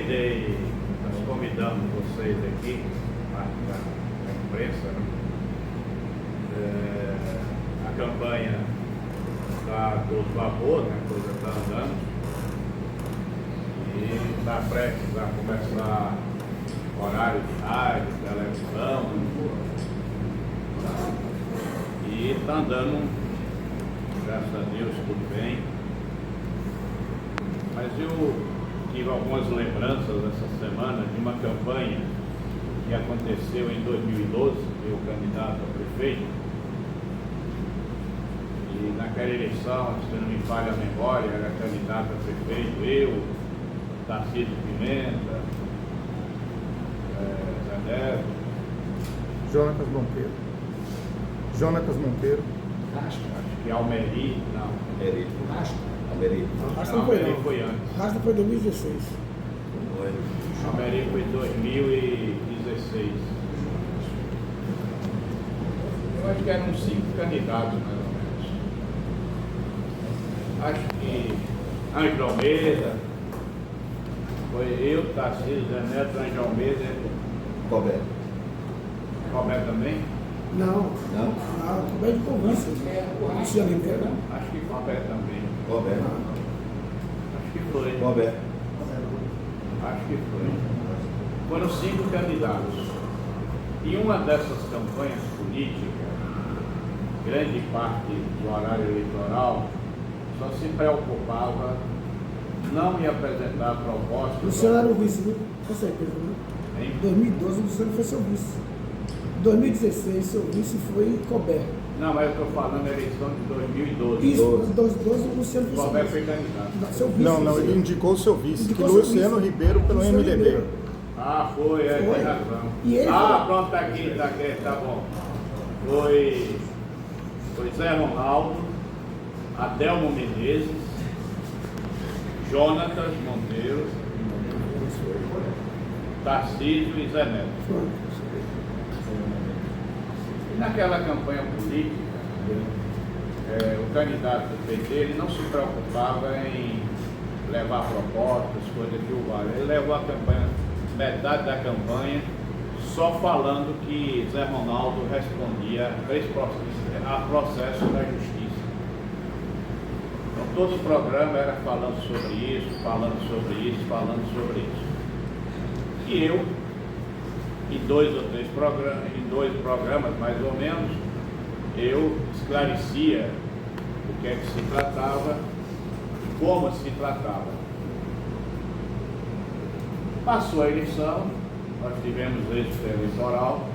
nós convidamos vocês aqui, parte da imprensa, né? A campanha está a todo vapor, né? A coisa está andando e está prestes a começar horário de rádio, televisão, e está andando, graças a Deus, tudo bem. Mas eu tive algumas lembranças essa semana de uma campanha que aconteceu em 2012, eu candidato a prefeito, e naquela eleição, se não me falha a memória, era candidato a prefeito, eu, Tarcísio Pimenta, Zé Neto, Jonatas Monteiro. acho que Almeri, não. Almeri. Rasta não foi não. Foi antes. Rasta foi 2016. Almeri foi em 2016. Eu acho que eram 5 candidatos, mais ou menos. Acho que Ângelo Almeida, foi eu, Tarcísio, Zé Neto, Ângelo Almeida, Colbert. Roberto também? Não. Não? Como é de convite. Luciano Ribeiro. Acho que Roberto também. Colbert. Acho que foi. Colbert. Acho que foi. Foram 5 candidatos. E uma dessas campanhas políticas, grande parte do horário eleitoral, só se preocupava não em apresentar propostas. Luciano era o vice, viu? Com certeza, né? Em Em 2012 o Luciano foi seu vice. Em 2016 seu vice foi Colbert. Não, mas eu estou falando da eleição de 2012. Isso, em 2012 o Luciano foi seu Roberto vice. foi candidato. Seu vice. Não, ele indicou o seu vice, que Luciano Ribeiro pelo Luciano MDB. Ribeiro. Ah, foi, tem Foi. razão. E ele Pronto, tá aqui, tá bom. Foi Zé Ronaldo, Adelmo Menezes, Jonatas Monteiro, Tarcísio e Zé Neto. foi. E naquela campanha política, o candidato do PT ele não se preocupava em levar propostas, coisas que o vale. Ele levou a campanha, metade da campanha, só falando que Zé Ronaldo respondia a processo da justiça. Então todo o programa era falando sobre isso, falando sobre isso, falando sobre isso. E eu, em 2 ou 3 programas, em 2 programas mais ou menos, eu esclarecia o que é que se tratava e como se tratava. Passou a eleição, nós tivemos êxito eleitoral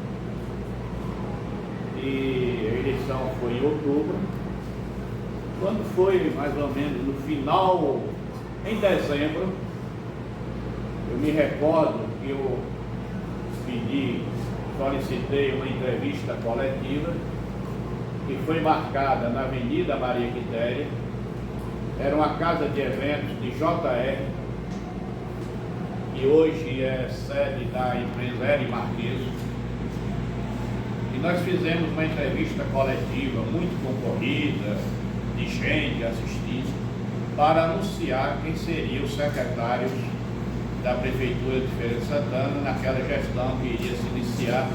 e a eleição foi em outubro. Quando foi mais ou menos no final, em dezembro, eu me recordo que eu solicitei uma entrevista coletiva que foi marcada na Avenida Maria Quitéria. Era uma casa de eventos de JR, que hoje é sede da empresa L Marqueso. E nós fizemos uma entrevista coletiva muito concorrida, de gente assistindo, para anunciar quem seria o secretário da Prefeitura de Feira de Santana naquela gestão que iria se iniciar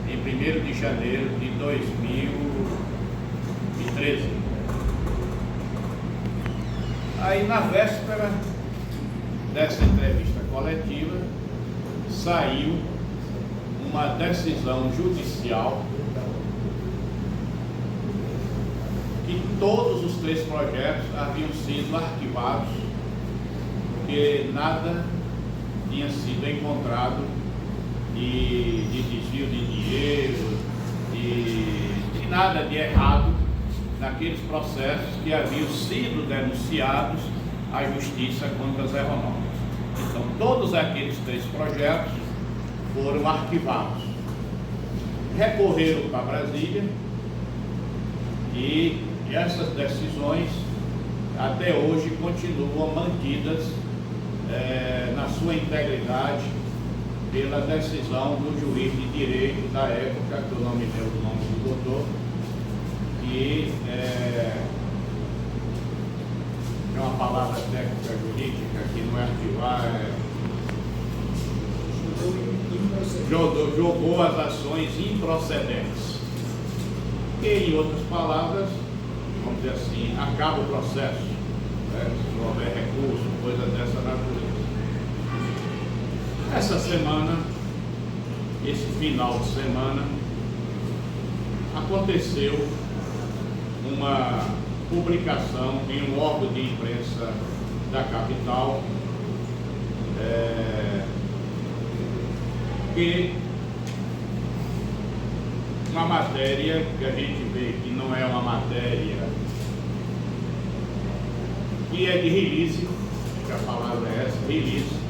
em 1º de janeiro de 2013. Aí na véspera dessa entrevista coletiva saiu uma decisão judicial que todos os 3 projetos haviam sido arquivados porque nada tinha sido encontrado de desvio de dinheiro, de nada de errado naqueles processos que haviam sido denunciados à Justiça contra Zé Ronaldo. Então, todos aqueles 3 projetos foram arquivados. Recorreram para Brasília e essas decisões até hoje continuam mantidas na sua integridade pela decisão do juiz de direito da época, que eu não me lembro o nome do doutor, que é uma palavra técnica jurídica que não é arquivar, jogou as ações improcedentes. E, em outras palavras, vamos dizer assim, acaba o processo, né? Se não houver recurso, coisa dessa natureza. Essa semana, esse final de semana, aconteceu uma publicação em um órgão de imprensa da capital, que uma matéria que a gente vê que não é uma matéria que é de release, que a palavra é essa, release,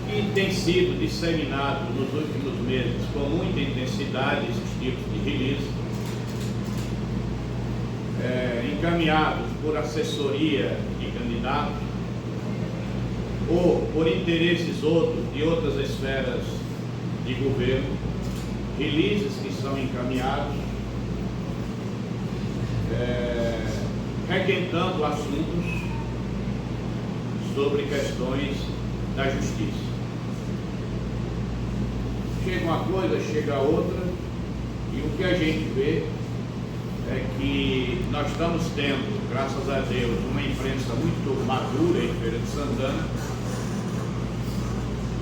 que tem sido disseminado nos últimos meses com muita intensidade, esses tipos de release, encaminhados por assessoria de candidatos ou por interesses outros de outras esferas de governo, releases que são encaminhados requentando assuntos sobre questões da justiça. Chega uma coisa, chega outra, e o que a gente vê é que nós estamos tendo, graças a Deus, uma imprensa muito madura em Feira de Santana,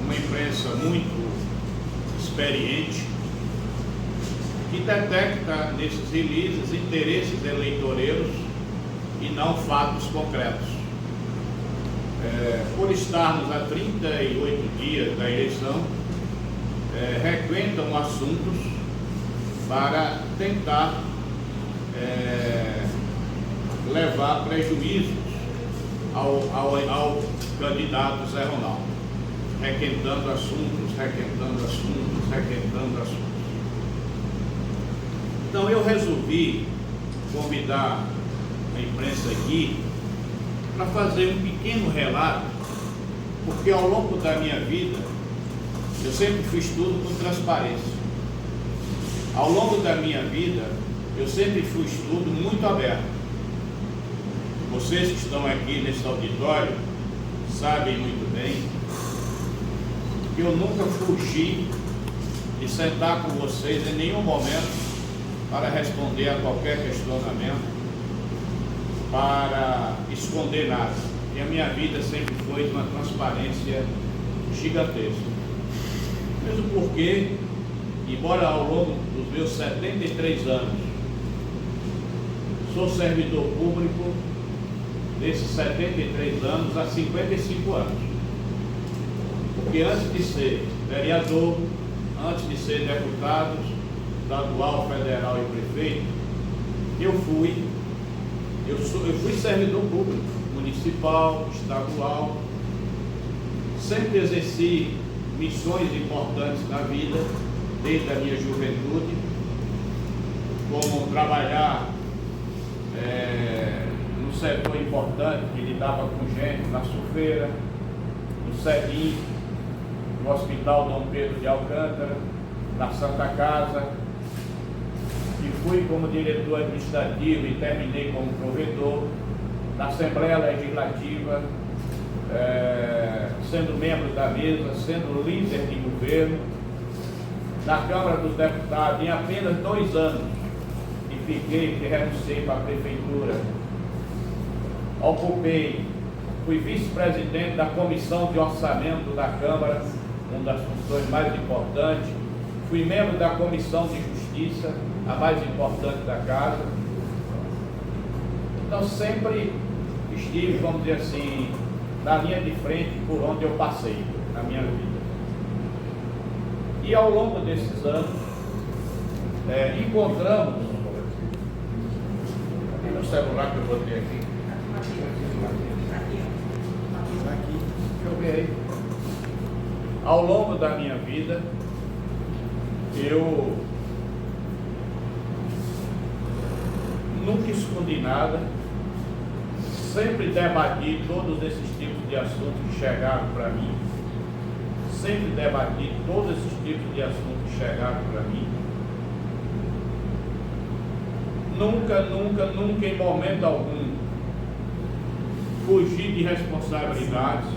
uma imprensa muito experiente, que detecta nesses releases interesses eleitoreiros e não fatos concretos. Por estarmos a 38 dias da eleição, requentam assuntos para tentar levar prejuízos ao candidato Zé Ronaldo, requentando assuntos. Então eu resolvi convidar a imprensa aqui para fazer um pequeno relato, porque ao longo da minha vida eu sempre fiz tudo com transparência. Ao longo da minha vida eu sempre fiz tudo muito aberto. Vocês que estão aqui nesse auditório sabem muito bem que eu nunca fugi de sentar com vocês em nenhum momento para responder a qualquer questionamento, para esconder nada. E a minha vida sempre foi de uma transparência gigantesca. Mesmo porque, embora ao longo dos meus 73 anos, sou servidor público desses 73 anos há 55 anos. Porque antes de ser vereador, antes de ser deputado estadual, federal e prefeito, eu fui servidor público, municipal, estadual, sempre exerci missões importantes na vida, desde a minha juventude, como trabalhar no setor importante que lidava com gente, na Sufeira, no SEDIM, no Hospital Dom Pedro de Alcântara, na Santa Casa, e fui como diretor administrativo e terminei como provedor, na Assembleia Legislativa, sendo membro da mesa, sendo líder de governo, na Câmara dos Deputados, em apenas 2 anos que renunciei para a prefeitura, fui vice-presidente da Comissão de Orçamento da Câmara, uma das funções mais importantes, fui membro da Comissão de Justiça, a mais importante da casa. Então sempre estive, vamos dizer assim, na linha de frente por onde eu passei na minha vida. E ao longo desses anos, encontramos, no celular que eu botei aqui, deixa eu ver aí. Ao longo da minha vida, eu nunca escondi nada, sempre debati todos esses tipos de assuntos que chegaram para mim, sempre debati todos esses tipos de assuntos que chegaram para mim. Nunca, em momento algum, fugi de responsabilidades.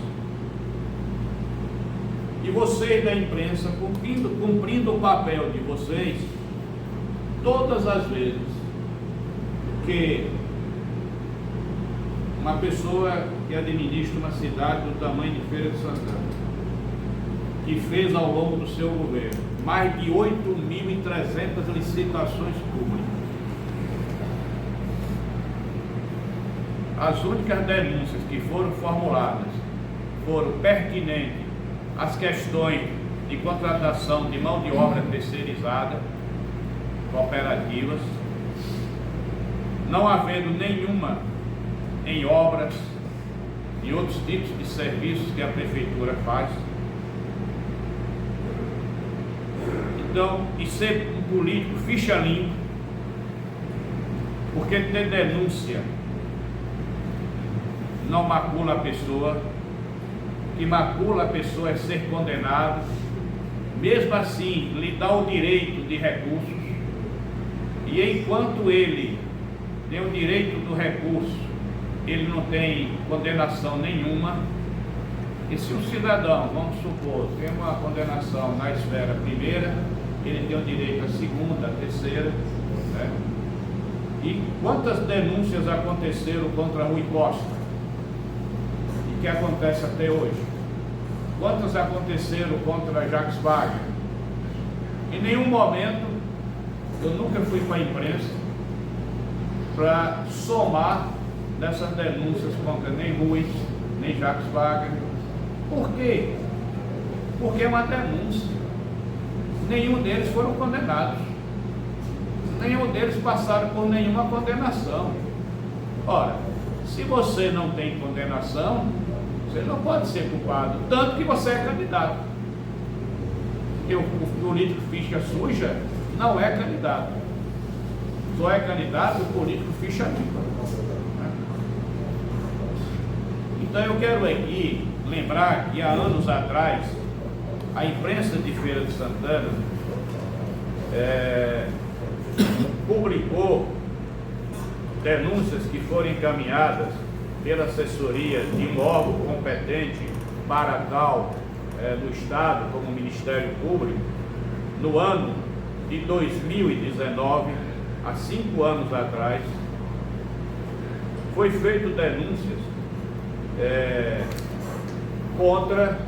E vocês da imprensa, cumprindo o papel de vocês, todas as vezes que uma pessoa que administra uma cidade do tamanho de Feira de Santana, que fez ao longo do seu governo mais de 8.300 licitações públicas, as únicas denúncias que foram formuladas foram pertinentes às questões de contratação de mão de obra terceirizada, cooperativas, não havendo nenhuma em obras e outros tipos de serviços que a prefeitura faz. Então, e ser um político ficha limpa, porque ter denúncia não macula a pessoa, que macula a pessoa é ser condenado, mesmo assim lhe dá o direito de recursos, e enquanto ele tem o direito do recurso, ele não tem condenação nenhuma. E se um cidadão, vamos supor, tem uma condenação na esfera primeira, ele tem o direito à segunda, à terceira, né? E quantas denúncias aconteceram contra Rui Costa? E que acontece até hoje? Quantas aconteceram contra Jacques Wagner? Em nenhum momento, eu nunca fui para a imprensa para somar dessas denúncias contra nem Rui, nem Jacques Wagner. Por quê? Porque é uma denúncia. Nenhum deles foram condenados. Nenhum deles passaram por nenhuma condenação. Ora, se você não tem condenação, você não pode ser culpado, tanto que você é candidato. Porque o político ficha suja não é candidato. Só é candidato o político ficha limpa. Então eu quero aqui lembrar que há anos atrás a imprensa de Feira de Santana publicou denúncias que foram encaminhadas pela assessoria de um órgão competente para tal no Estado, como o Ministério Público, no ano de 2019, há 5 anos atrás, foi feito denúncias contra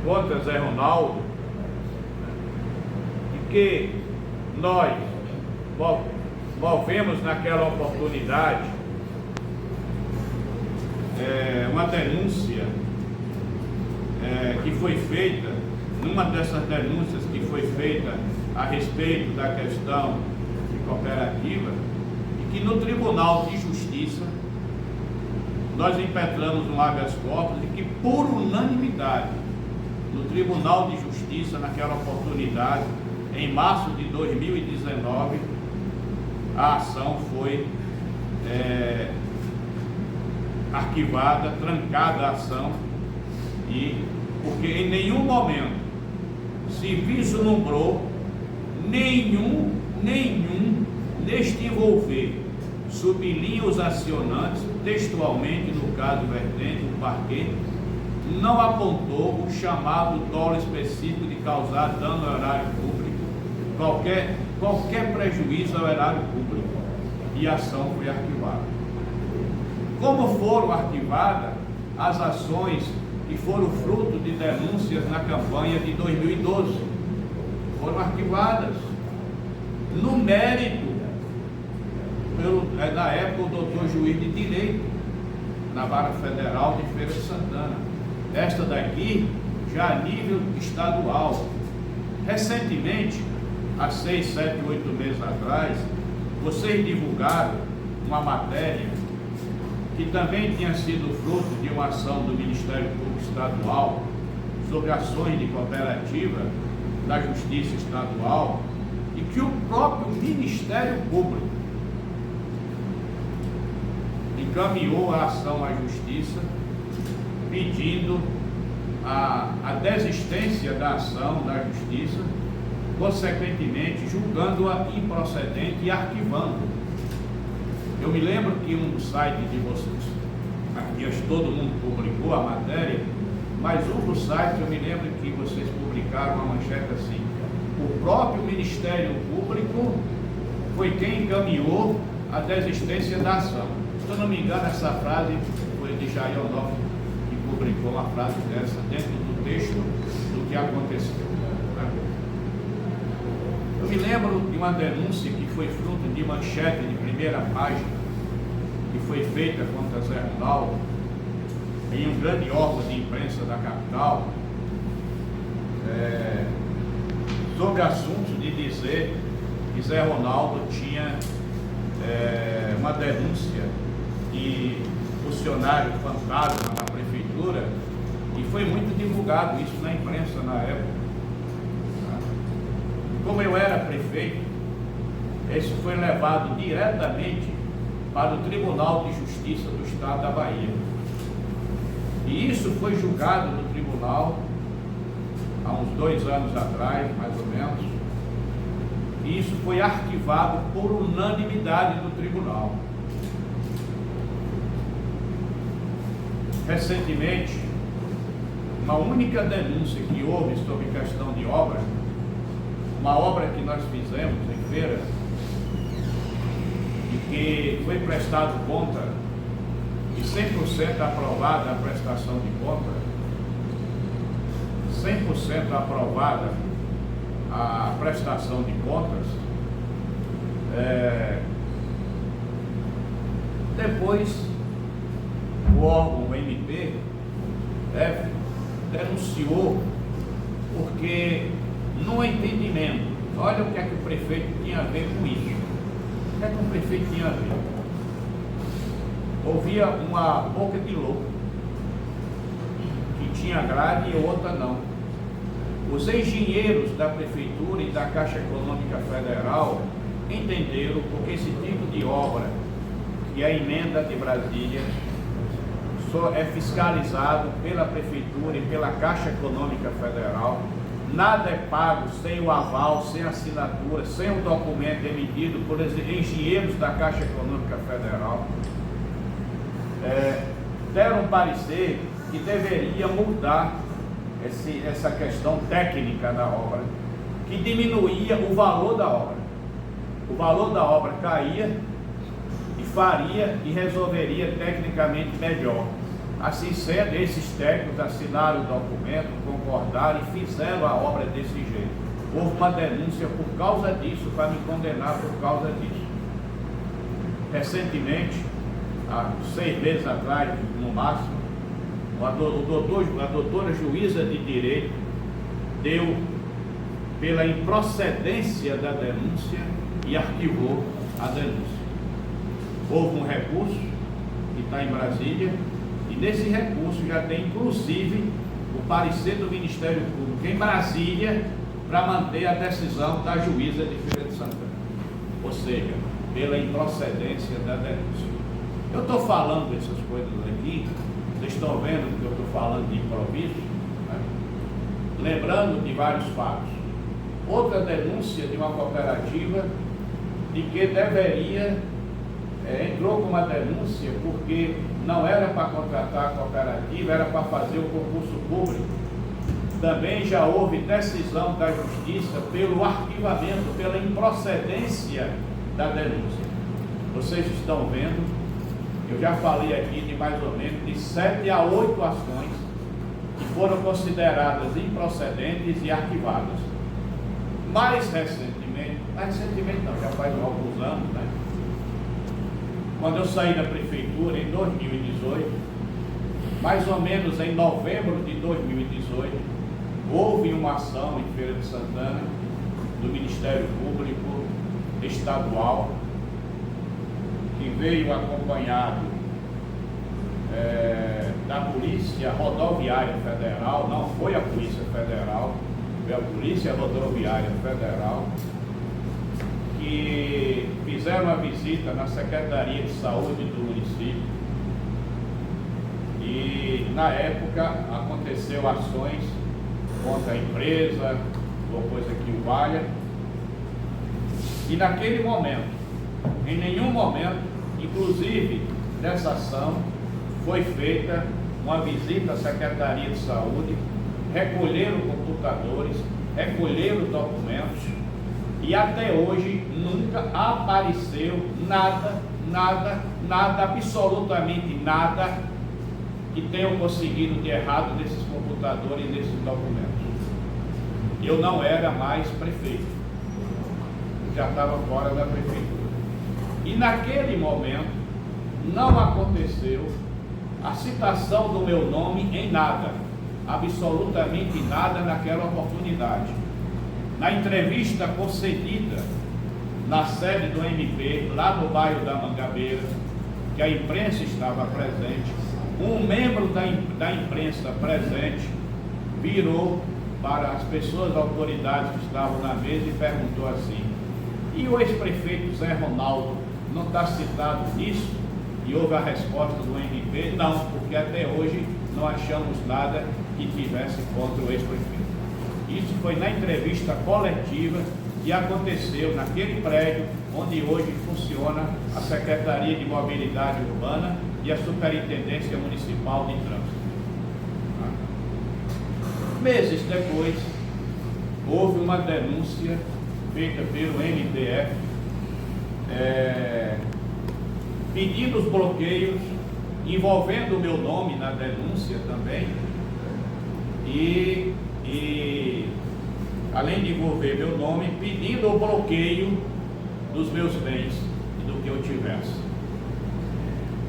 contra Zé Ronaldo, e que nós movemos naquela oportunidade uma denúncia que foi feita, numa dessas denúncias que foi feita a respeito da questão de cooperativa, e que no Tribunal de Justiça nós impetramos um habeas corpus e que, por unanimidade, no Tribunal de Justiça, naquela oportunidade, em março de 2019, a ação foi arquivada, trancada a ação, e porque em nenhum momento se vislumbrou nenhum neste envolver, sublinha os acionantes, textualmente no caso vertente, o parquet não apontou o chamado dolo específico de causar dano ao erário público, qualquer prejuízo ao erário público, e a ação foi arquivada. Como foram arquivadas as ações que foram fruto de denúncias na campanha de 2012? Foram arquivadas no mérito, na época, o doutor juiz de direito na Vara Federal de Feira de Santana. Esta daqui já a nível estadual. Recentemente, há 6, 7, 8 meses atrás, vocês divulgaram uma matéria que também tinha sido fruto de uma ação do Ministério Público Estadual sobre ações de cooperativa da Justiça Estadual, e que o próprio Ministério Público encaminhou a ação à Justiça pedindo a desistência da ação da Justiça, consequentemente julgando-a improcedente e arquivando. Eu me lembro que um dos sites de vocês aqui acho que todo mundo publicou a matéria, mas um dos sites, eu me lembro que vocês publicaram uma manchete assim: o próprio Ministério Público foi quem encaminhou a desistência da ação. Se eu não me engano, essa frase foi de Jair Onofre, que publicou uma frase dessa dentro do texto do que aconteceu. Eu me lembro de uma denúncia que foi fruto de manchete de primeira página, que foi feita contra Zé Ronaldo, em um grande órgão de imprensa da capital, sobre assunto de dizer que Zé Ronaldo tinha uma denúncia de funcionário fantasma na prefeitura, e foi muito divulgado isso na imprensa na época. Como eu era prefeito, isso foi levado diretamente para o Tribunal de Justiça do Estado da Bahia. E isso foi julgado no tribunal há uns 2 anos atrás, mais ou menos. E isso foi arquivado por unanimidade do tribunal. Recentemente, uma única denúncia que houve sobre questão de obra, uma obra que nós fizemos em Feira, e que foi prestado conta e 100% aprovada a prestação de conta, 100% aprovada a prestação de contas, depois o órgão, o MP, denunciou porque, no entendimento, olha o que é que o prefeito tinha a ver com isso. O que é que o prefeito tinha a ver? Havia uma boca de lobo que tinha grade e outra não. Os engenheiros da prefeitura e da Caixa Econômica Federal entenderam porque esse tipo de obra, que é a emenda de Brasília, só é fiscalizado pela prefeitura e pela Caixa Econômica Federal. Nada é pago sem o aval, sem assinatura, sem o documento emitido por engenheiros da Caixa Econômica Federal. Deram um parecer que deveria mudar essa questão técnica da obra, que diminuía o valor da obra. O valor da obra caía e faria e resolveria tecnicamente melhor. Assim sendo, esses técnicos assinaram o documento, concordaram e fizeram a obra desse jeito. Houve uma denúncia por causa disso, para me condenar por causa disso. Recentemente, há 6 meses atrás, no máximo, a doutora juíza de direito deu pela improcedência da denúncia e arquivou a denúncia. Houve um recurso que está em Brasília, e nesse recurso já tem inclusive o parecer do Ministério Público em Brasília para manter a decisão da juíza de Feira de Santana, ou seja, pela improcedência da denúncia. Eu estou falando essas coisas aqui, vocês estão vendo que eu estou falando de improviso, né? Lembrando de vários fatos. Outra denúncia de uma cooperativa de que deveria, entrou com uma denúncia porque não era para contratar a cooperativa, era para fazer o concurso público. Também já houve decisão da justiça pelo arquivamento, pela improcedência da denúncia. Vocês estão vendo, eu já falei aqui de mais ou menos de 7 a 8 ações que foram consideradas improcedentes e arquivadas. Mais recentemente não, já faz alguns anos, né? Quando eu saí da prefeitura em 2018, mais ou menos em novembro de 2018, houve uma ação em Feira de Santana do Ministério Público Estadual, que veio acompanhado da Polícia Rodoviária Federal. Não foi a Polícia Federal, foi a Polícia Rodoviária Federal, que fizeram uma visita na Secretaria de Saúde do município, e na época aconteceu ações contra a empresa, depois aqui o Valha, e naquele momento, em nenhum momento, inclusive dessa ação, foi feita uma visita à Secretaria de Saúde, recolheram computadores, recolheram documentos, e até hoje nunca apareceu nada, absolutamente nada que tenham conseguido de errado nesses computadores e nesses documentos. Eu não era mais prefeito, já estava fora da prefeitura. E naquele momento não aconteceu a citação do meu nome em nada, absolutamente nada naquela oportunidade. Na entrevista concedida na sede do MP, lá no bairro da Mangabeira, que a imprensa estava presente, um membro da imprensa presente virou para as pessoas, autoridades que estavam na mesa, e perguntou assim: e o ex-prefeito Zé Ronaldo não está citado nisso? E houve a resposta do MP: não, porque até hoje não achamos nada que tivesse contra o ex-prefeito. Isso foi na entrevista coletiva que aconteceu naquele prédio onde hoje funciona a Secretaria de Mobilidade Urbana e a Superintendência Municipal de Trânsito. Meses depois, houve uma denúncia feita pelo MTF, pedindo os bloqueios, envolvendo o meu nome na denúncia também, e além de envolver meu nome, pedindo o bloqueio dos meus bens e do que eu tivesse.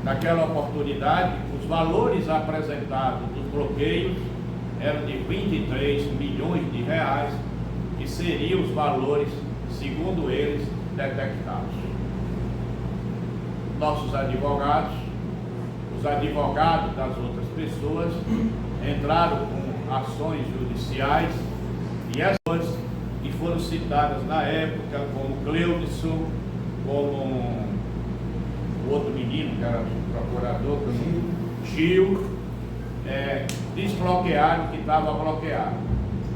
Naquela oportunidade, os valores apresentados dos bloqueios eram de 23 milhões de reais, que seriam os valores, segundo eles, detectados. Nossos advogados, os advogados das outras pessoas, entraram com ações judiciais, e as pessoas que foram citadas na época, como Cleudson, como o outro menino, que era procurador, Gil, desbloquearam que estava bloqueado.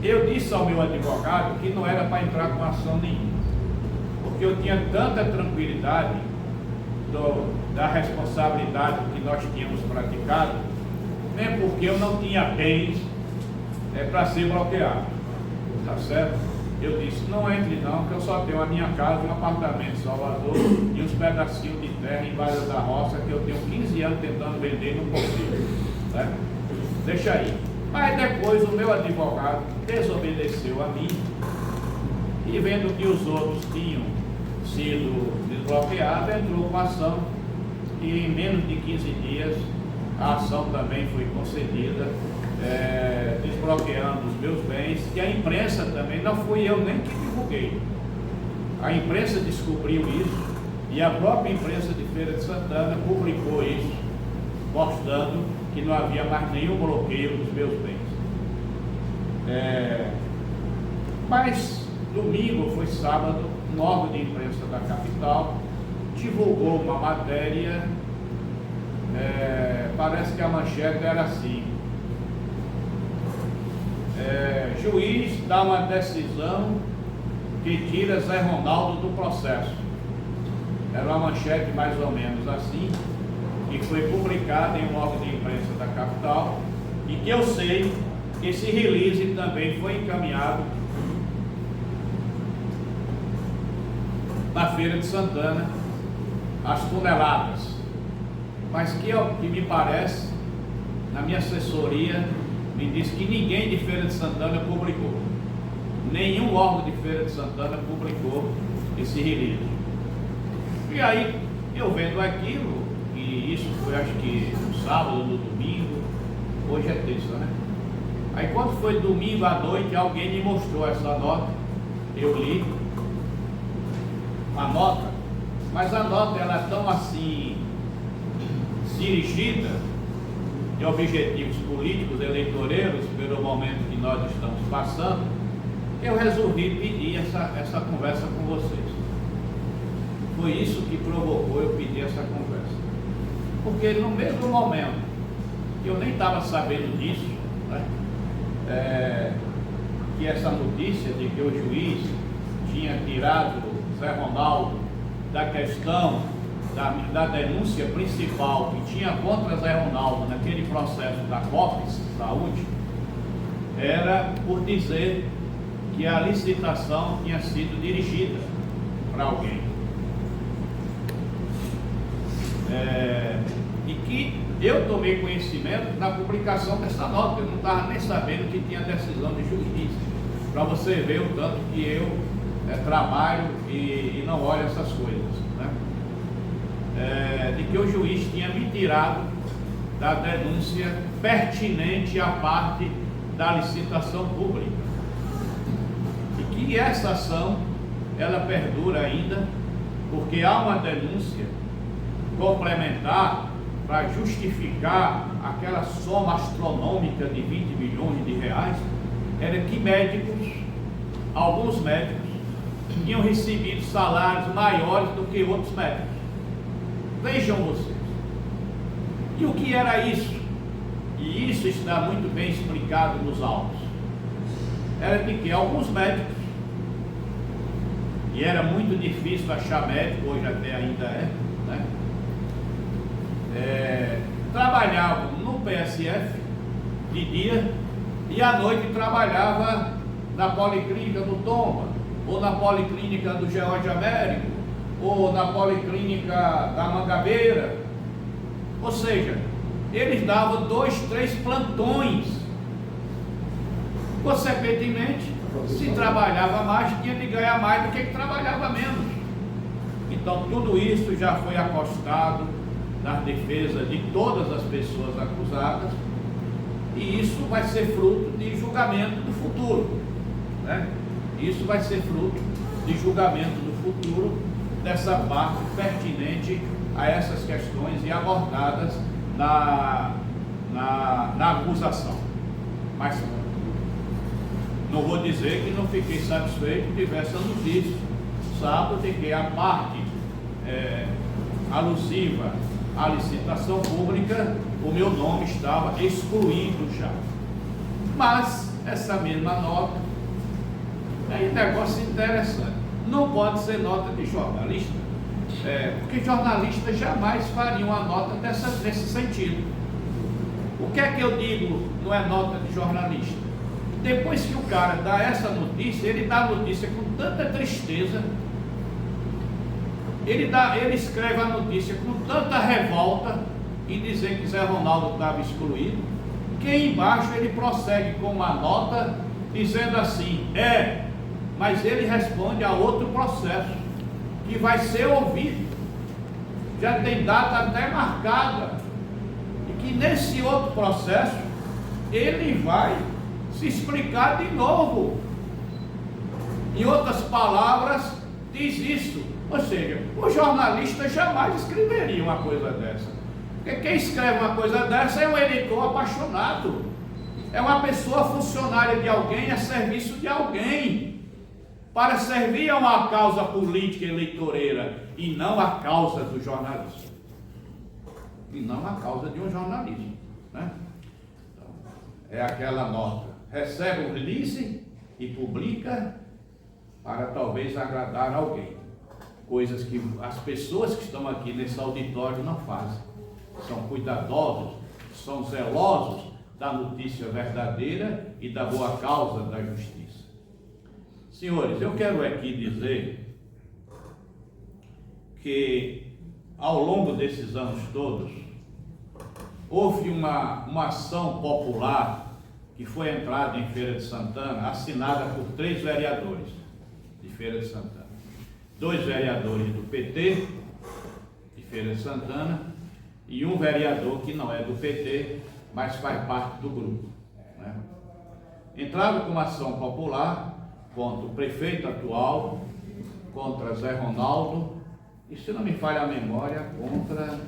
Eu disse ao meu advogado que não era para entrar com ação nenhuma, porque eu tinha tanta tranquilidade da responsabilidade que nós tínhamos praticado, nem porque eu não tinha bens para ser bloqueado, tá certo? Eu disse: não entre não, que eu só tenho a minha casa, um apartamento em Salvador e uns pedacinhos de terra em Bairro da Roça, que eu tenho 15 anos tentando vender e não consigo, né? Deixa aí. Mas depois o meu advogado desobedeceu a mim, e vendo que os outros tinham sido desbloqueados, entrou com a ação, e em menos de 15 dias a ação também foi concedida, desbloqueando os meus bens, e a imprensa também, não fui eu nem que divulguei. A imprensa descobriu isso, e a própria imprensa de Feira de Santana publicou isso, mostrando que não havia mais nenhum bloqueio dos meus bens. Mas domingo, foi sábado, um órgão de imprensa da capital divulgou uma matéria, parece que a manchete era assim: juiz dá uma decisão que tira Zé Ronaldo do processo. Era uma manchete mais ou menos assim, que foi publicada em um órgão de imprensa da capital, e que eu sei que esse release também foi encaminhado na Feira de Santana, as toneladas, mas que me parece, na minha assessoria, me disse que ninguém de Feira de Santana publicou, nenhum órgão de Feira de Santana publicou esse release. E aí, eu vendo aquilo, e isso foi acho que no sábado, no domingo, hoje é terça, né? Aí quando foi domingo à noite, alguém me mostrou essa nota, eu li a nota, mas a nota ela é tão assim dirigida de objetivos políticos, eleitoreiros, pelo momento que nós estamos passando, eu resolvi pedir essa conversa com vocês. Foi isso que provocou eu pedir essa conversa. Porque no mesmo momento que eu nem estava sabendo disso, né, que essa notícia de que o juiz tinha tirado Zé Ronaldo da questão da denúncia principal que tinha contra Zé Ronaldo naquele processo da COFES Saúde, era por dizer que a licitação tinha sido dirigida para alguém. E que eu tomei conhecimento da publicação dessa nota. Eu não estava nem sabendo que tinha decisão de juiz, para você ver o tanto que eu trabalho e não olho essas coisas, né? De que o juiz tinha me tirado da denúncia pertinente à parte da licitação pública, e que essa ação ela perdura ainda, porque há uma denúncia complementar para justificar aquela soma astronômica de 20 milhões de reais, era que médicos, alguns médicos, tinham recebido salários maiores do que outros médicos. Vejam vocês. E o que era isso? E isso está muito bem explicado nos autos. Era de que alguns médicos, e era muito difícil achar médico, hoje até ainda né? Trabalhavam no PSF de dia e à noite trabalhava na Policlínica do Tomba, ou na Policlínica do George Américo, ou na Policlínica da Mangabeira. Ou seja, eles davam 2, 3 plantões. Consequentemente, se trabalhava mais, tinha de ganhar mais do que trabalhava menos. Então tudo isso já foi acostado na defesa de todas as pessoas acusadas, e isso vai ser fruto de julgamento do futuro, né? Isso vai ser fruto de julgamento do futuro, dessa parte pertinente a essas questões e abordadas na acusação. Mas não vou dizer que não fiquei satisfeito de ver essa notícia, sábado, de que a parte alusiva à licitação pública, o meu nome estava excluído já. Mas essa mesma nota, aí negócio interessante, não pode ser nota de jornalista, porque jornalista jamais faria uma nota nesse sentido. O que é que eu digo não é nota de jornalista? Depois que o cara dá essa notícia, ele dá a notícia com tanta tristeza, ele escreve a notícia com tanta revolta em dizer que Zé Ronaldo estava excluído, que embaixo ele prossegue com uma nota dizendo assim, mas ele responde a outro processo que vai ser ouvido, já tem data até marcada, e que nesse outro processo ele vai se explicar de novo. Em outras palavras, diz isso. Ou seja, o jornalista jamais escreveria uma coisa dessa, porque quem escreve uma coisa dessa é um eleitor apaixonado, é uma pessoa funcionária de alguém, a serviço de alguém, para servir a uma causa política eleitoreira, e não a causa do jornalismo, e não a causa de um jornalismo, né? Então, é aquela nota, recebe o release e publica para talvez agradar alguém, coisas que as pessoas que estão aqui nesse auditório não fazem. São cuidadosos, são zelosos da notícia verdadeira e da boa causa da justiça. Senhores, eu quero aqui dizer que ao longo desses anos todos houve uma ação popular que foi entrada em Feira de Santana, assinada por 3 vereadores de Feira de Santana. 2 vereadores do PT de Feira de Santana e um vereador que não é do PT, mas faz parte do grupo, né? Entraram com uma ação popular contra o prefeito atual, contra Zé Ronaldo e, se não me falha a memória, contra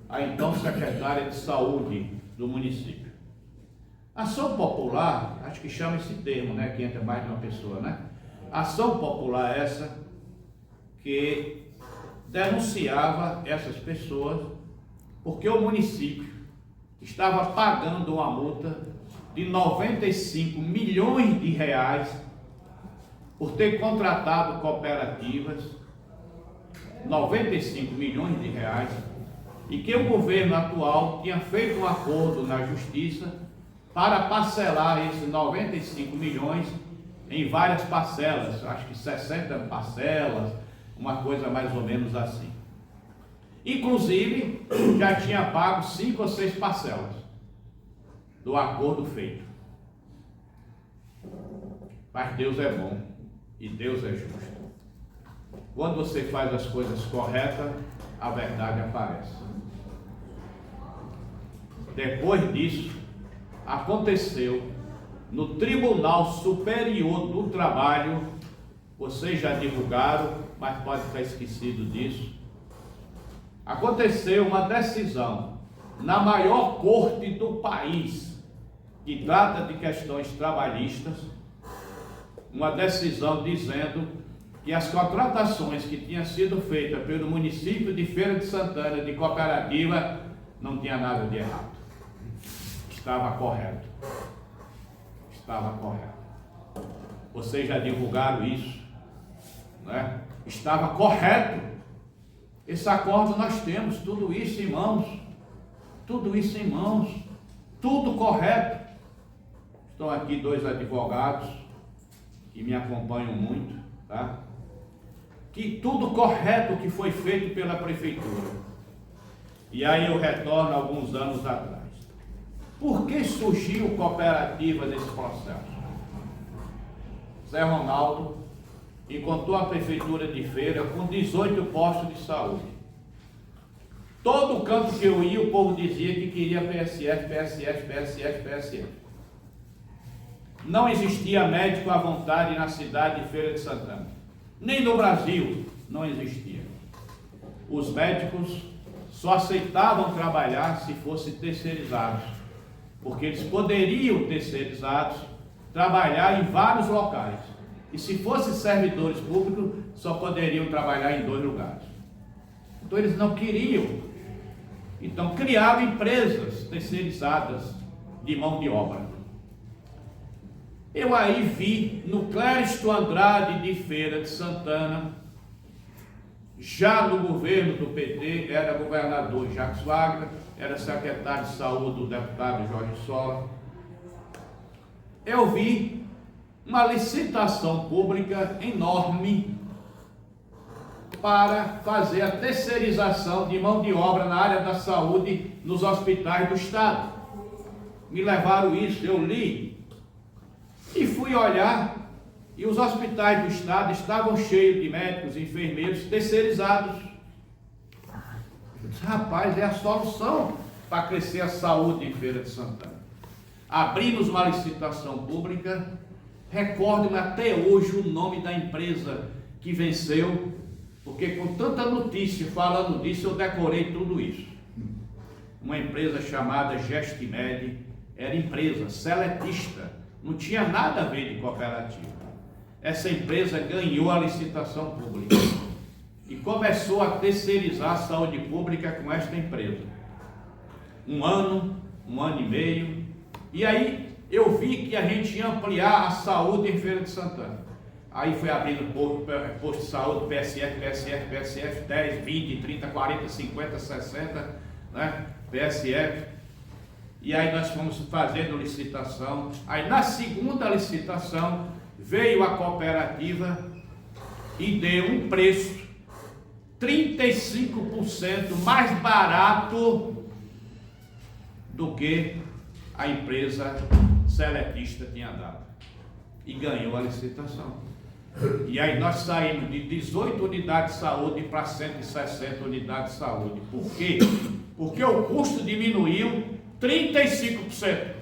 a então secretária de saúde do município. Ação popular, acho que chama esse termo, né, que entra mais de uma pessoa, né? Ação popular essa que denunciava essas pessoas porque o município estava pagando uma multa de 95 milhões de reais por ter contratado cooperativas 95 milhões de reais e que o governo atual tinha feito um acordo na Justiça para parcelar esses 95 milhões em várias parcelas, acho que 60 parcelas, uma coisa mais ou menos assim. Inclusive, já tinha pago 5 ou 6 parcelas do acordo feito. Mas Deus é bom e Deus é justo. Quando você faz as coisas corretas, a verdade aparece. Depois disso, aconteceu no Tribunal Superior do Trabalho, vocês já divulgaram, mas pode estar esquecido disso. Aconteceu uma decisão na maior corte do país, que trata de questões trabalhistas, uma decisão dizendo que as contratações que tinham sido feitas pelo município de Feira de Santana de cooperativa não tinha nada de errado. Estava correto. Estava correto. Vocês já divulgaram isso, né? Estava correto. Esse acordo nós temos, tudo isso em mãos. Tudo isso em mãos. Tudo correto. Estão aqui 2 advogados que me acompanham muito, tá? Que tudo correto que foi feito pela prefeitura. E aí eu retorno alguns anos atrás. Por que surgiu cooperativa nesse processo? Zé Ronaldo encontrou a prefeitura de Feira com 18 postos de saúde. Todo canto que eu ia, o povo dizia que queria PSF, PSF, PSF, PSF. Não existia médico à vontade na cidade de Feira de Santana. Nem no Brasil não existia. Os médicos só aceitavam trabalhar se fossem terceirizados, porque eles poderiam, terceirizados, trabalhar em vários locais. E se fossem servidores públicos, só poderiam trabalhar em 2 lugares. Então eles não queriam. Então criavam empresas terceirizadas de mão de obra. Eu aí vi no Clériston Andrade de Feira de Santana, já no governo do PT, era governador Jacques Wagner, era secretário de saúde do deputado Jorge Sola. Eu vi uma licitação pública enorme para fazer a terceirização de mão de obra na área da saúde nos hospitais do estado. Me levaram isso, eu li e fui olhar, e os hospitais do estado estavam cheios de médicos e enfermeiros terceirizados. Eu disse, rapaz, é a solução para crescer a saúde em Feira de Santana. Abrimos uma licitação pública, recordo-me até hoje o nome da empresa que venceu, porque com tanta notícia falando disso, eu decorei tudo isso. Uma empresa chamada Gestmed, era empresa seletista, não tinha nada a ver de cooperativa. Essa empresa ganhou a licitação pública e começou a terceirizar a saúde pública com esta empresa. Um ano e meio, e aí eu vi que a gente ia ampliar a saúde em Feira de Santana. Aí foi abrindo posto de saúde, PSF, PSF, PSF, 10, 20, 30, 40, 50, 60, né? PSF. E aí nós fomos fazendo licitação. Aí na segunda licitação veio a cooperativa e deu um preço 35% mais barato do que a empresa seletista tinha dado. E ganhou a licitação. E aí nós saímos de 18 unidades de saúde para 160 unidades de saúde. Por quê? Porque o custo diminuiu 35%.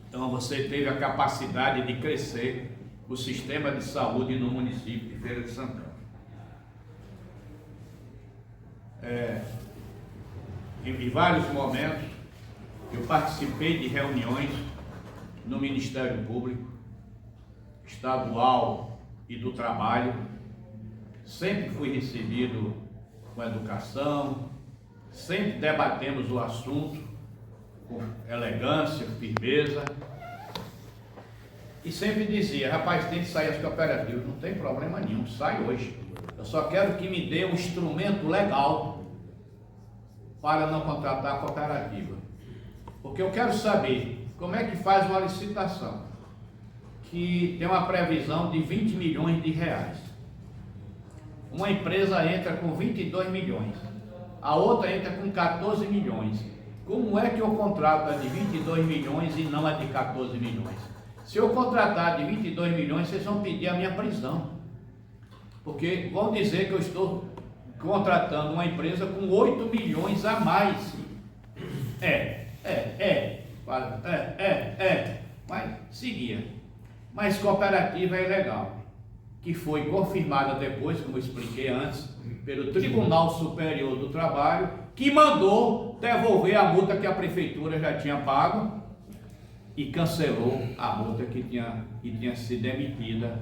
Então você teve a capacidade de crescer o sistema de saúde no município de Feira de Santana. Em vários momentos eu participei de reuniões no Ministério Público Estadual e do Trabalho. Sempre fui recebido com educação, sempre debatemos o assunto com elegância, firmeza. e sempre dizia, rapaz, tem que sair as cooperativas. Não tem problema nenhum, sai hoje. Eu só quero que me dê um instrumento legal para não contratar a cooperativa. Porque eu quero saber como é que faz uma licitação que tem uma previsão de 20 milhões de reais. Uma empresa entra com 22 milhões, a outra entra com 14 milhões. Como é que eu contrato a de 22 milhões e não a de 14 milhões? Se eu contratar a de 22 milhões, vocês vão pedir a minha prisão. Porque vão dizer que eu estou contratando uma empresa com 8 milhões a mais. Mas seguia. Mas cooperativa é ilegal, que foi confirmada depois, como eu expliquei antes, pelo Tribunal Superior do Trabalho, que mandou devolver a multa que a prefeitura já tinha pago e cancelou a multa que tinha sido emitida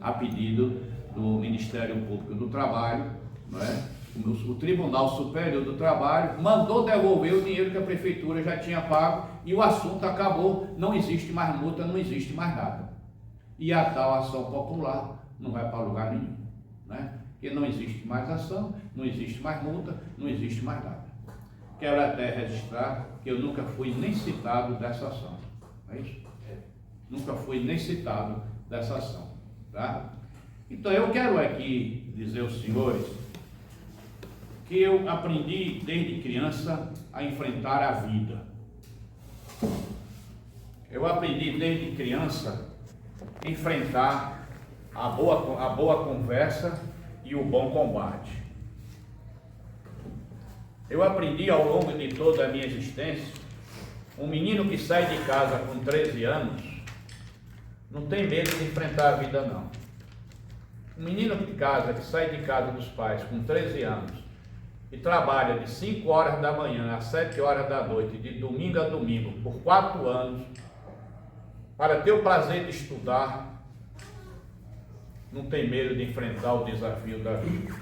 a pedido do Ministério Público do Trabalho, não é? O Tribunal Superior do Trabalho mandou devolver o dinheiro que a prefeitura já tinha pago e o assunto acabou, não existe mais multa, não existe mais nada. E a tal ação popular não vai para lugar nenhum, né? Porque não existe mais ação, não existe mais multa, não existe mais nada. Quero até registrar que eu nunca fui nem citado dessa ação, não é isso? Nunca fui nem citado dessa ação, tá? Então eu quero aqui dizer aos senhores que eu aprendi desde criança a enfrentar a vida. Eu aprendi desde criança a enfrentar a boa conversa e o bom combate. Eu aprendi ao longo de toda a minha existência, um menino que sai de casa com 13 anos, não tem medo de enfrentar a vida não. Um menino que sai de casa dos pais com 13 anos e trabalha de 5 horas da manhã às 7 horas da noite, de domingo a domingo, por 4 anos, para ter o prazer de estudar, não tem medo de enfrentar o desafio da vida.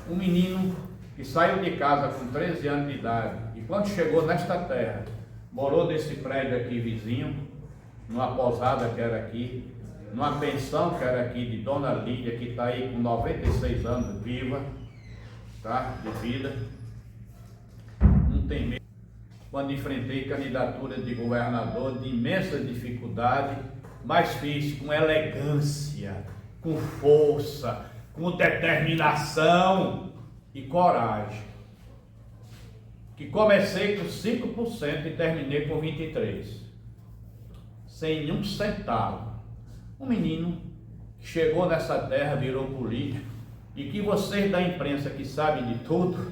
Um menino que saiu de casa com 13 anos de idade e quando chegou nesta terra, morou nesse prédio aqui vizinho, numa pousada que era aqui, numa pensão que era aqui de Dona Lídia, que está aí com 96 anos viva, tá? De vida. Não tem medo. Quando enfrentei candidatura de governador de imensa dificuldade, mas fiz com elegância, com força, com determinação e coragem. Que comecei com 5% e terminei com 23%. Sem nenhum centavo. Um menino que chegou nessa terra, virou político, e que vocês da imprensa que sabem de tudo,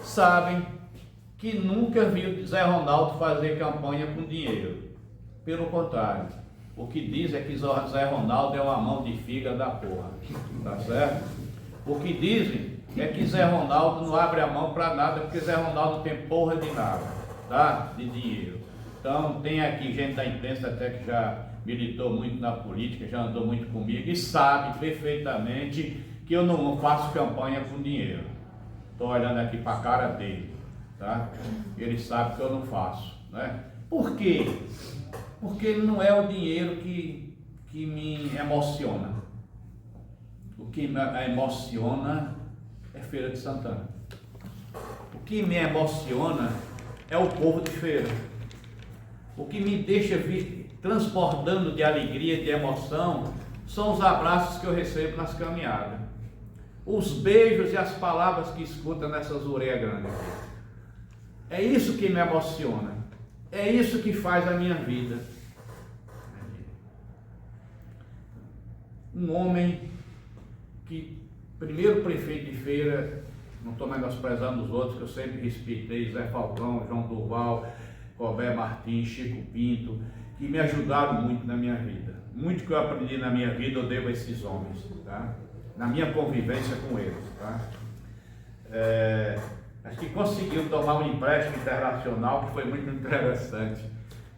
sabem que nunca viu Zé Ronaldo fazer campanha com dinheiro. Pelo contrário, o que diz é que Zé Ronaldo é uma mão de figa da porra, tá certo? O que dizem é que Zé Ronaldo não abre a mão para nada, porque Zé Ronaldo não tem porra de nada, tá? De dinheiro. Então tem aqui gente da imprensa até que já militou muito na política, já andou muito comigo e sabe perfeitamente que eu não faço campanha com dinheiro. Estou olhando aqui para a cara dele, tá? Ele sabe que eu não faço, né? Por quê? Porque não é o dinheiro que me emociona. O que me emociona é Feira de Santana. O que me emociona é o povo de Feira. O que me deixa transbordando de alegria, de emoção, são os abraços que eu recebo nas caminhadas. Os beijos e as palavras que escuta nessas orelhas grandes. É isso que me emociona. É isso que faz a minha vida. Um homem que, primeiro prefeito de Feira, não estou menosprezando os outros, que eu sempre respeitei, Zé Falcão, João Durval, Roberto Martins, Chico Pinto, que me ajudaram muito na minha vida. Muito que eu aprendi na minha vida eu devo a esses homens, tá? Na minha convivência com eles, tá? Acho que conseguiu tomar um empréstimo internacional que foi muito interessante.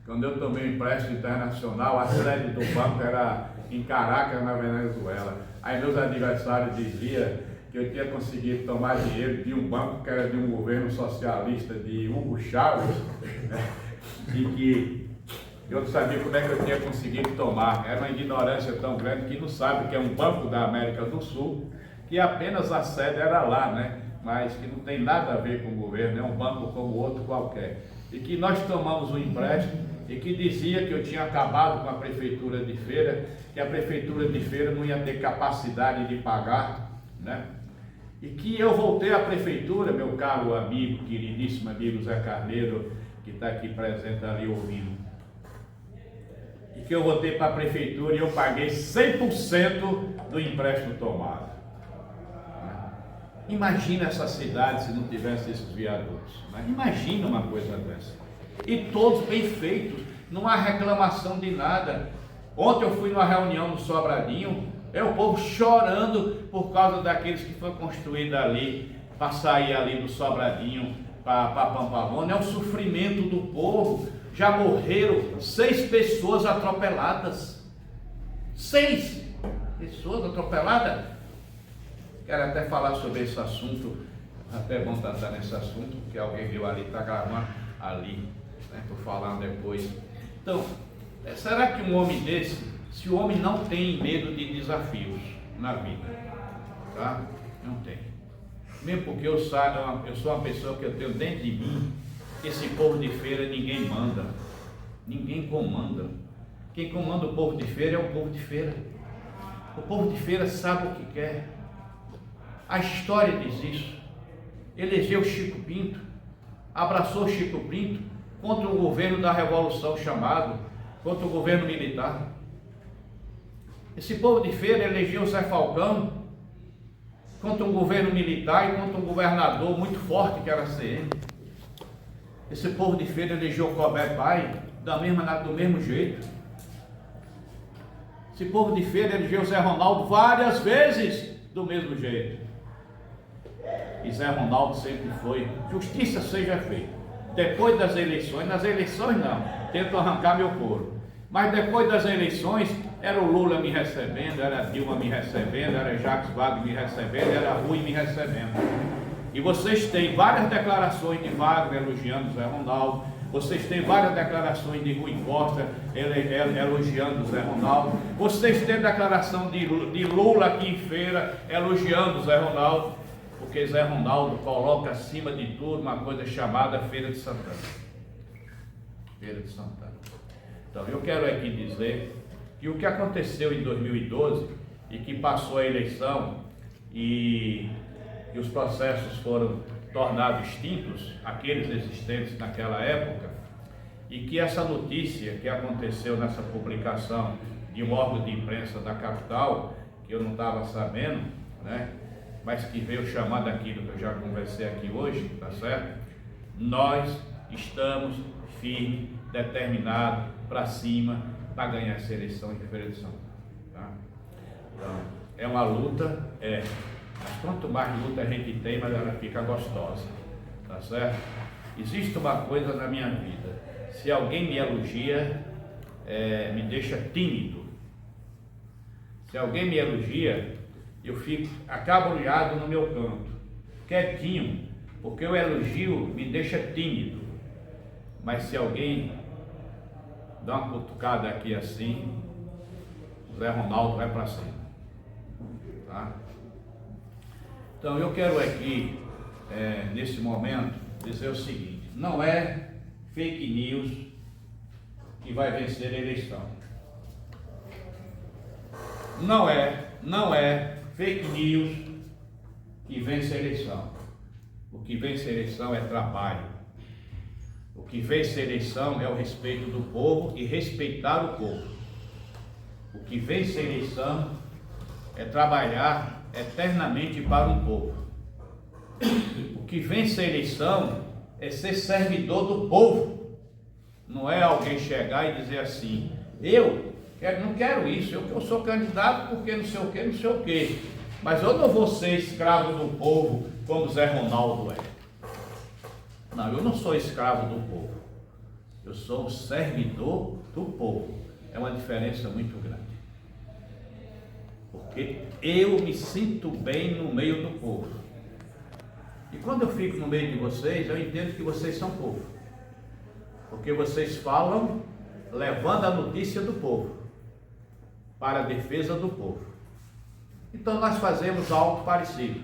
Quando eu tomei um empréstimo internacional, a sede do banco era em Caracas, na Venezuela. Aí meus adversários diziam que eu tinha conseguido tomar dinheiro de um banco que era de um governo socialista de Hugo Chávez, né? E que Eu não sabia como é que eu tinha conseguido tomar. Era uma ignorância tão grande que não sabe que é um banco da América do Sul, que apenas a sede era lá, né? Mas que não tem nada a ver com o governo, é um banco como outro qualquer. E que nós tomamos um empréstimo e que dizia que eu tinha acabado com a prefeitura de Feira, que a prefeitura de Feira não ia ter capacidade de pagar, né? E que eu voltei à prefeitura, meu caro amigo, queridíssimo amigo Zé Carneiro, que está aqui presente ali ouvindo, e que eu voltei para a prefeitura e eu paguei 100% do empréstimo tomado. Imagina essa cidade se não tivesse esses viadutos, né? Imagina uma coisa dessa. E todos bem feitos, não há reclamação de nada. Ontem eu fui numa reunião no Sobradinho, o povo chorando por causa daqueles que foi construído ali, para sair ali do Sobradinho para Pampalona. É um sofrimento do povo. Já morreram 6 pessoas atropeladas. 6 pessoas atropeladas. Quero até falar sobre esse assunto, até bom estar nesse assunto, porque alguém viu ali, está gravando ali, né? Estou falando depois. Então, será que um homem desse, se o homem não tem medo de desafios na vida, tá? Não tem. Mesmo porque eu sou uma pessoa que eu tenho dentro de mim, esse povo de Feira ninguém manda, ninguém comanda. Quem comanda o povo de Feira é o povo de Feira. O povo de Feira sabe o que quer. A história diz isso. Elegeu Chico Pinto, abraçou Chico Pinto contra o governo da Revolução chamado, contra o governo militar. Esse povo de Feira elegeu Zé Falcão contra um governo militar e contra um governador muito forte que era a CM. Esse povo de Feira elegeu Cobé Pai do mesmo jeito. Esse povo de Feira elegeu Zé Ronaldo várias vezes do mesmo jeito. E Zé Ronaldo sempre foi, justiça seja feita. Depois das eleições, nas eleições não, tento arrancar meu couro. Mas depois das eleições, era o Lula me recebendo, era a Dilma me recebendo, era Jacques Wagner me recebendo, era a Rui me recebendo. E vocês têm várias declarações de Wagner elogiando Zé Ronaldo, vocês têm várias declarações de Rui Costa elogiando Zé Ronaldo, vocês têm declaração de Lula aqui em Feira elogiando Zé Ronaldo, porque Zé Ronaldo coloca acima de tudo uma coisa chamada Feira de Santana. Feira de Santana. Então eu quero aqui dizer que o que aconteceu em 2012 e que passou a eleição e os processos foram tornados extintos, aqueles existentes naquela época, e que essa notícia que aconteceu nessa publicação de um órgão de imprensa da capital, que eu não estava sabendo, né, mas que veio chamar daquilo que eu já conversei aqui hoje, tá certo? Nós estamos firmes, determinados, para cima, para ganhar essa eleição em Feira de Santana, tá? Então, é uma luta, mas quanto mais luta a gente tem, mais ela fica gostosa, tá certo? Existe uma coisa na minha vida, se alguém me elogia, me deixa tímido. Se alguém me elogia, eu fico acabrunhado no meu canto, quietinho, porque o elogio me deixa tímido. Mas se alguém dá uma cutucada aqui assim, o Zé Ronaldo vai para cima, tá? Então eu quero aqui, nesse momento, dizer o seguinte: não é fake news que vai vencer a eleição. Não é fake news que vence a eleição. O que vence a eleição é trabalho. O que vence a eleição é o respeito do povo e respeitar o povo. O que vence a eleição é trabalhar eternamente para um povo. O que vence a eleição é ser servidor do povo. Não é alguém chegar e dizer assim: não quero isso, eu sou candidato porque não sei o que, não sei o que. Mas eu não vou ser escravo do povo como Zé Ronaldo é. Não, eu não sou escravo do povo. Eu sou um servidor do povo. É uma diferença muito grande. Porque eu me sinto bem no meio do povo. E quando eu fico no meio de vocês, eu entendo que vocês são povo. Porque vocês falam levando a notícia do povo, para a defesa do povo. Então nós fazemos algo parecido.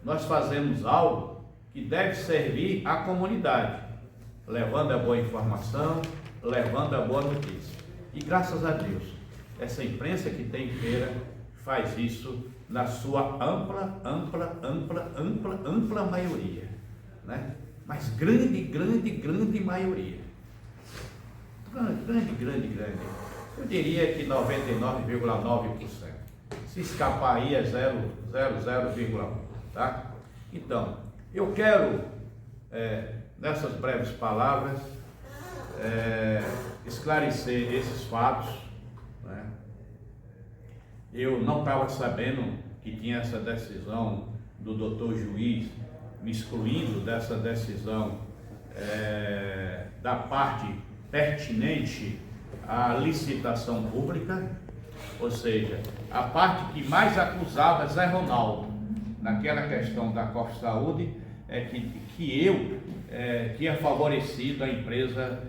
Nós fazemos algo que deve servir à comunidade, levando a boa informação, levando a boa notícia. E graças a Deus, essa imprensa que tem Feira faz isso na sua ampla maioria, né? Mas grande maioria. Grande. Eu diria que 99,9%. Se escapar aí é 0,1, tá? Então, eu quero, nessas breves palavras, esclarecer esses fatos, né? Eu não estava sabendo que tinha essa decisão do doutor juiz me excluindo dessa decisão da parte pertinente à licitação pública, ou seja, a parte que mais acusava Zé Ronaldo naquela questão da Cof Saúde é que eu tinha favorecido a empresa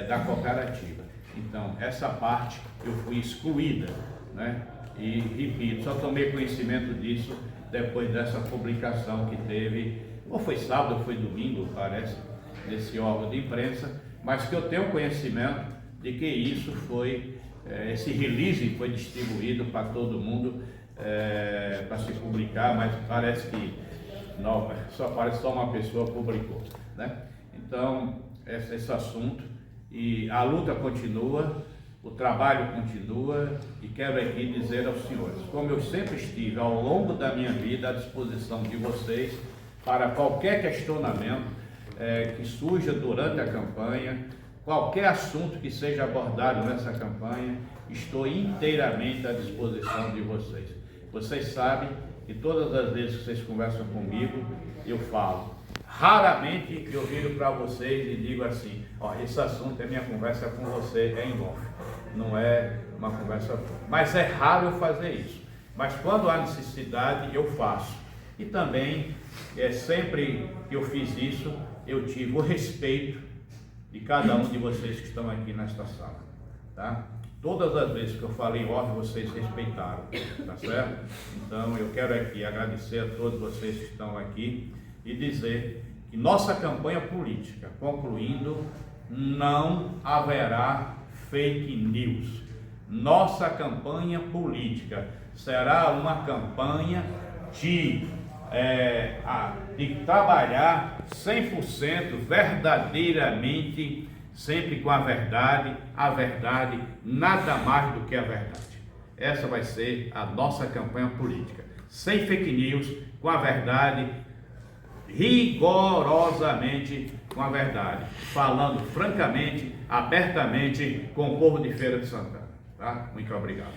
da cooperativa. Então, essa parte eu fui excluída, né? E repito, só tomei conhecimento disso depois dessa publicação que teve, ou foi sábado ou foi domingo, parece, nesse órgão de imprensa, mas que eu tenho conhecimento de que isso foi, esse release foi distribuído para todo mundo para se publicar, mas parece que não, só uma pessoa publicou, né? Então, esse assunto, e a luta continua, o trabalho continua, e quero aqui dizer aos senhores, como eu sempre estive ao longo da minha vida à disposição de vocês para qualquer questionamento que surja durante a campanha, qualquer assunto que seja abordado nessa campanha, estou inteiramente à disposição de vocês. Vocês sabem que todas as vezes que vocês conversam comigo, eu falo. Raramente eu viro para vocês e digo assim, esse assunto é minha conversa com você, é em off, não é uma conversa boa. Mas é raro eu fazer isso. Mas quando há necessidade, eu faço. E também, sempre que eu fiz isso, eu tive o respeito de cada um de vocês que estão aqui nesta sala, tá? Todas as vezes que eu falei off, vocês respeitaram, tá certo? Então, eu quero aqui agradecer a todos vocês que estão aqui e dizer que nossa campanha política, concluindo, não haverá fake news. Nossa campanha política será uma campanha de trabalhar 100% verdadeiramente, sempre com a verdade, nada mais do que a verdade. Essa vai ser a nossa campanha política, sem fake news, com a verdade, rigorosamente com a verdade, falando francamente, abertamente com o povo de Feira de Santana, tá? Muito obrigado.